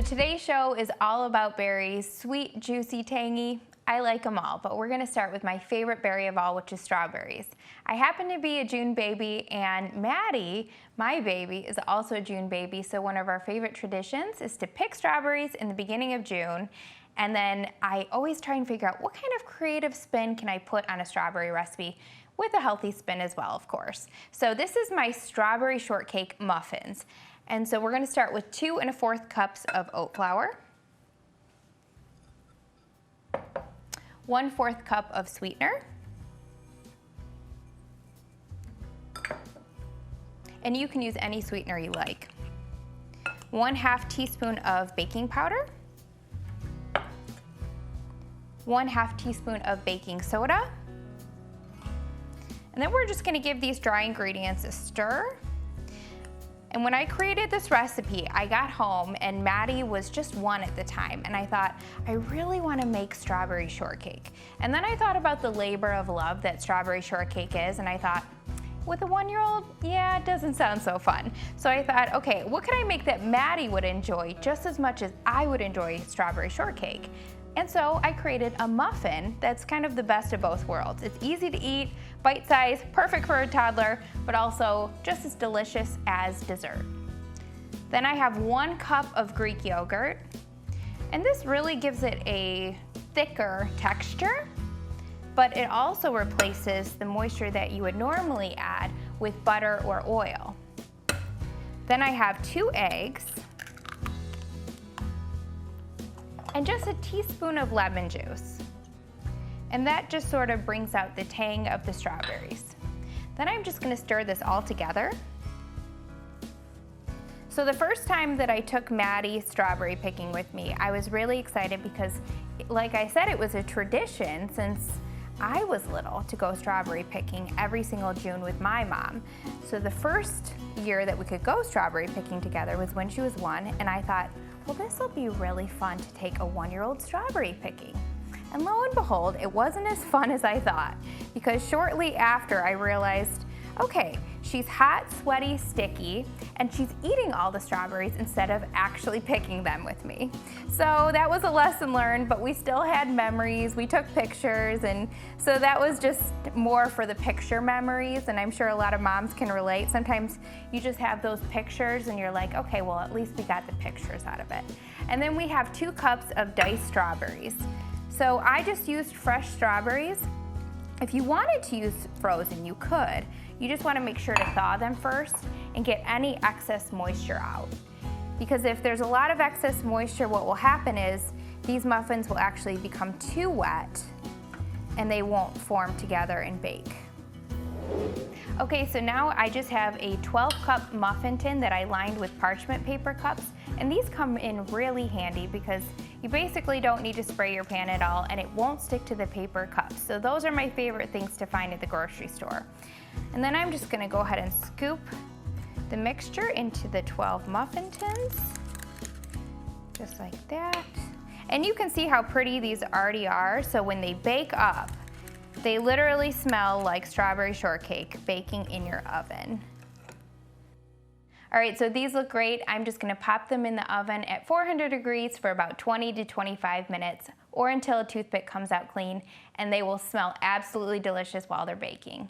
today's show is all about berries, sweet, juicy, tangy. I like them all, but we're gonna start with my favorite berry of all, which is strawberries. I happen to be a June baby, and Maddie, my baby, is also a June baby, so one of our favorite traditions is to pick strawberries in the beginning of June, and then I always try and figure out what kind of creative spin can I put on a strawberry recipe, with a healthy spin as well, of course. So this is my strawberry shortcake muffins. And so we're gonna start with 2 1/4 cups of oat flour, 1/4 cup of sweetener, and you can use any sweetener you like, 1/2 teaspoon of baking powder, 1/2 teaspoon of baking soda, and then we're just gonna give these dry ingredients a stir. And when I created this recipe, I got home and Maddie was just 1 at the time, and I thought, I really want to make strawberry shortcake. And then I thought about the labor of love that strawberry shortcake is, and I thought, with a 1-year-old, yeah, it doesn't sound so fun. So I thought, okay, what could I make that Maddie would enjoy just as much as I would enjoy strawberry shortcake? And so I created a muffin that's kind of the best of both worlds. It's easy to eat, bite-sized, perfect for a toddler, but also just as delicious as dessert. Then I have 1 cup of Greek yogurt, and this really gives it a thicker texture, but it also replaces the moisture that you would normally add with butter or oil. Then I have 2 eggs, and just a teaspoon of lemon juice. And that just sort of brings out the tang of the strawberries. Then I'm just gonna stir this all together. So the first time that I took Maddie strawberry picking with me, I was really excited because, like I said, it was a tradition since I was little to go strawberry picking every single June with my mom. So the first year that we could go strawberry picking together was when she was 1, and I thought, well, this will be really fun to take a 1-year-old strawberry picking. And lo and behold, it wasn't as fun as I thought, because shortly after I realized, okay, she's hot, sweaty, sticky, and she's eating all the strawberries instead of actually picking them with me. So that was a lesson learned, but we still had memories, we took pictures, and so that was just more for the picture memories, and I'm sure a lot of moms can relate. Sometimes you just have those pictures and you're like, okay, well, at least we got the pictures out of it. And then we have 2 cups of diced strawberries. So I just used fresh strawberries. If you wanted to use frozen, you could. You just want to make sure to thaw them first and get any excess moisture out. Because if there's a lot of excess moisture, what will happen is these muffins will actually become too wet and they won't form together and bake. Okay, so now I just have a 12-cup muffin tin that I lined with parchment paper cups, and these come in really handy because you basically don't need to spray your pan at all and it won't stick to the paper cups. So those are my favorite things to find at the grocery store. And then I'm just gonna go ahead and scoop the mixture into the 12 muffin tins, just like that. And you can see how pretty these already are, so when they bake up, they literally smell like strawberry shortcake baking in your oven. All right, so these look great. I'm just gonna pop them in the oven at 400 degrees for about 20 to 25 minutes, or until a toothpick comes out clean, and they will smell absolutely delicious while they're baking.